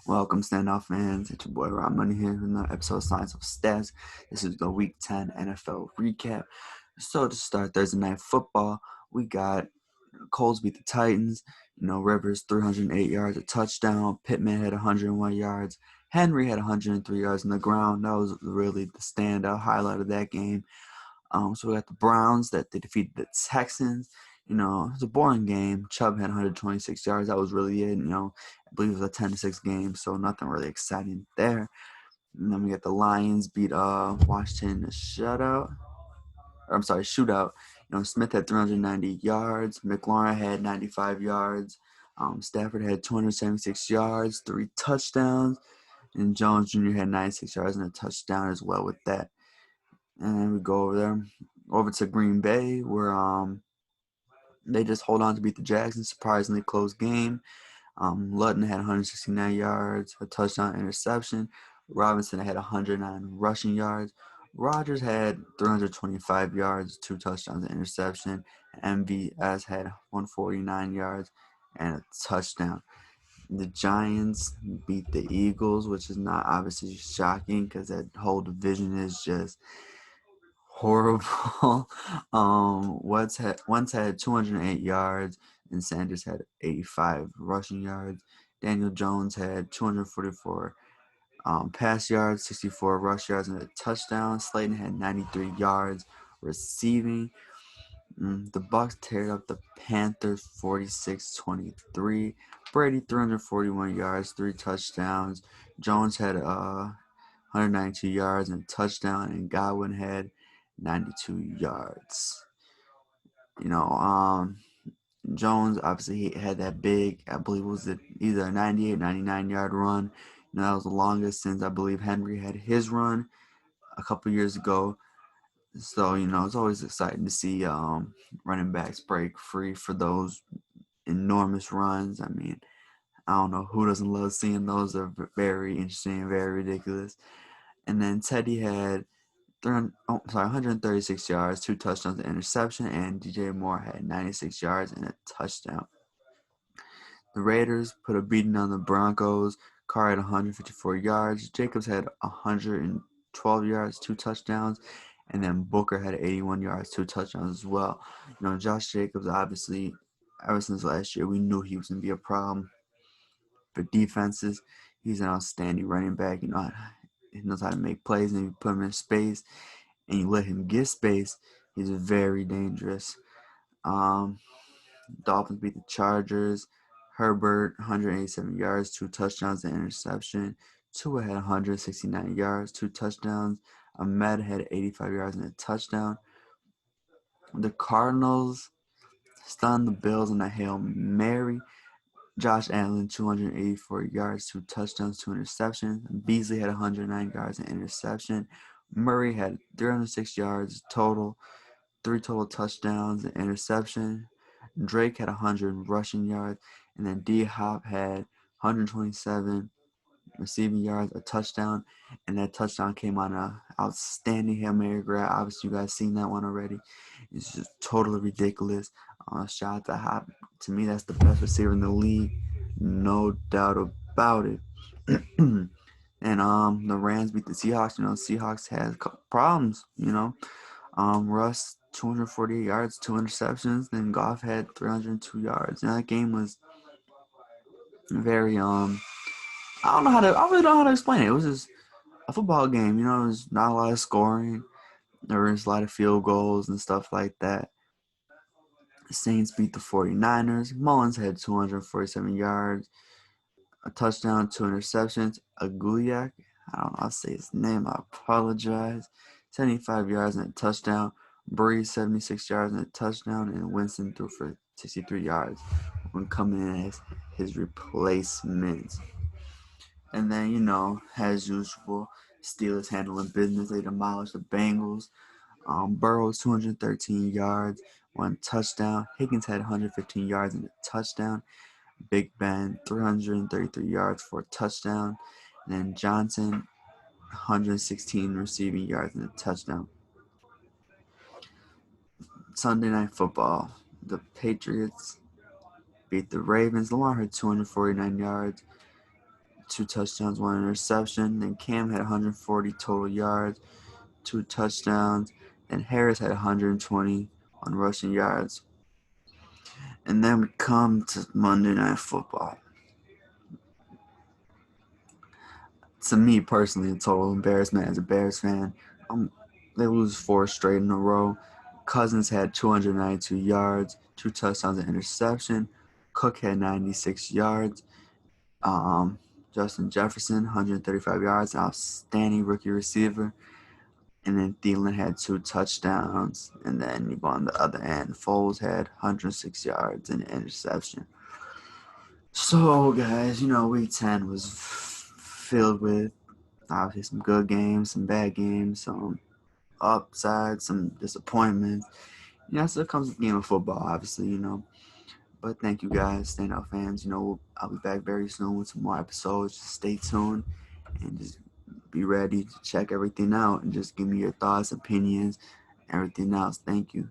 Welcome, standoff fans. It's your boy Rob Money here with another episode of Science of Stats. This is the Week 10 NFL recap. So to start Thursday Night Football, we got Colts beat the Titans. Rivers 308 yards, a touchdown. Pittman had 101 yards. Henry had 103 yards on the ground. That was really the standout highlight of that game. So we got the Browns that they defeated the Texans. It was a boring game. Chubb had 126 yards. That was really it. I believe it was a 10-6 game, so nothing really exciting there. And then we got the Lions beat Washington shootout. Smith had 390 yards. McLaurin had 95 yards. Stafford had 276 yards, 3 touchdowns, and Jones Jr. had 96 yards and a touchdown as well with that. And then we go over to Green Bay, where they just hold on to beat the Jags. Surprisingly close game. Lutton had 169 yards, a touchdown, interception. Robinson had 109 rushing yards. Rodgers had 325 yards, 2 touchdowns, and interception. MVS had 149 yards and a touchdown. The Giants beat the Eagles, which is not obviously shocking because that whole division is just horrible. Wentz had 208 yards, and Sanders had 85 rushing yards. Daniel Jones had 244 pass yards, 64 rush yards, and a touchdown. Slayton had 93 yards receiving. The Bucks teared up the Panthers 46-23. Brady 341 yards, 3 touchdowns. Jones had 192 yards and a touchdown, and Godwin had 92 yards. You know, Jones obviously he had that big, I believe it was either a 98, 99-yard run. That was the longest since I believe Henry had his run a couple years ago. So, it's always exciting to see running backs break free for those enormous runs. I mean, I don't know who doesn't love seeing those. They're very interesting and very ridiculous. And then Teddy had 136 yards, 2 touchdowns, and interception, and DJ Moore had 96 yards and a touchdown. The Raiders put a beating on the Broncos. Carr had 154 yards. Jacobs had 112 yards, 2 touchdowns, and then Booker had 81 yards, 2 touchdowns as well. Josh Jacobs, obviously, ever since last year, we knew he was going to be a problem for defenses. He's an outstanding running back. He knows how to make plays, and if you put him in space and you let him get space, he's very dangerous. Dolphins beat the Chargers. Herbert, 187 yards, 2 touchdowns, and interception. Tua had 169 yards, 2 touchdowns. Ahmed had 85 yards and a touchdown. The Cardinals stunned the Bills in a Hail Mary. Josh Allen, 284 yards, 2 touchdowns, 2 interceptions. Beasley had 109 yards and interception. Murray had 306 yards total, 3 total touchdowns and interception. Drake had 100 rushing yards, and then D-Hop had 127 receiving yards, a touchdown, and that touchdown came on an outstanding Hail Mary grab. Obviously, you guys seen that one already. It's just totally ridiculous. Shout out to Hop. To me, that's the best receiver in the league, no doubt about it. And the Rams beat the Seahawks. Seahawks had problems. Russ 248 yards, 2 interceptions. Then Goff had 302 yards. And that game was very I really don't know how to explain it. It was just a football game. There was not a lot of scoring. There was a lot of field goals and stuff like that. The Saints beat the 49ers. Mullins had 247 yards, a touchdown, 2 interceptions. Aguliak, I don't know how to say his name. I apologize. 75 yards and a touchdown. Breeze, 76 yards and a touchdown. And Winston threw for 63 yards when coming in as his replacement. And then, as usual, Steelers handling business. They demolished the Bengals. Burrows, 213 yards, 1 touchdown. Higgins had 115 yards and a touchdown. Big Ben, 333 yards for a touchdown. And then Johnson, 116 receiving yards and a touchdown. Sunday Night Football. The Patriots beat the Ravens. Lamar had 249 yards, 2 touchdowns, 1 interception. Then Cam had 140 total yards, 2 touchdowns. Then Harris had 120 on rushing yards. And then we come to Monday Night Football. To me personally, a total embarrassment as a Bears fan. They lose 4 straight in a row. Cousins had 292 yards, 2 touchdowns and interception. Cook had 96 yards. Um, Justin Jefferson, 135 yards, outstanding rookie receiver. And then Thielen had 2 touchdowns. And then on the other end, Foles had 106 yards and an interception. So, guys, week 10 was filled with obviously some good games, some bad games, some upsides, some disappointments. Still comes with the game of football, obviously. But thank you guys, standout fans. I'll be back very soon with some more episodes. Just stay tuned and just be ready to check everything out and just give me your thoughts, opinions, everything else. Thank you.